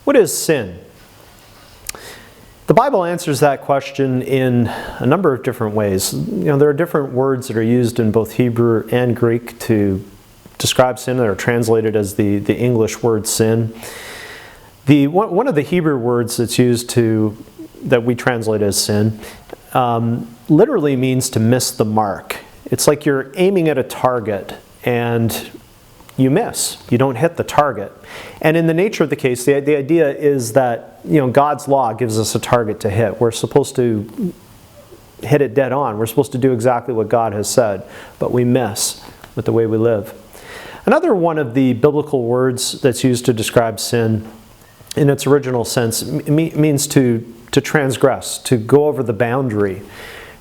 What is sin? The Bible answers that question in a number of different ways. There are different words that are used in both Hebrew and Greek to describe sin that are translated as the English word sin. One of the Hebrew words that's used that we translate as sin literally means to miss the mark. It's like you're aiming at a target and you miss. You don't hit the target. And in the nature of the case, the idea is that God's law gives us a target to hit. We're supposed to hit it dead on. We're supposed to do exactly what God has said, but we miss with the way we live. Another one of the biblical words that's used to describe sin in its original sense means to transgress, to go over the boundary.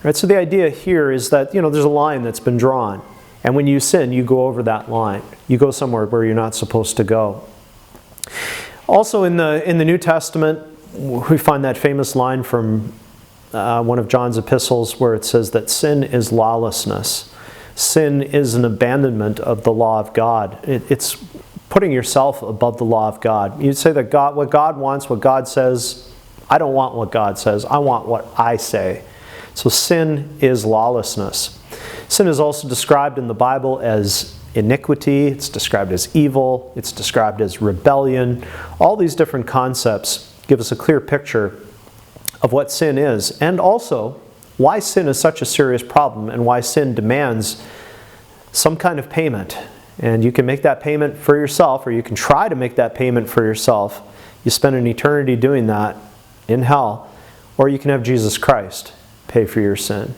Right? So the idea here is that there's a line that's been drawn. And when you sin, you go over that line. You go somewhere where you're not supposed to go. Also in the New Testament, we find that famous line from one of John's epistles where it says that sin is lawlessness. Sin is an abandonment of the law of God. It's putting yourself above the law of God. You'd say that what God wants, what God says, I don't want what God says. I want what I say. So sin is lawlessness. Sin is also described in the Bible as iniquity. It's described as evil. It's described as rebellion. All these different concepts give us a clear picture of what sin is, and also why sin is such a serious problem and why sin demands some kind of payment. And you can make that payment for yourself, or you can try to make that payment for yourself. You spend an eternity doing that in hell, or you can have Jesus Christ pay for your sin.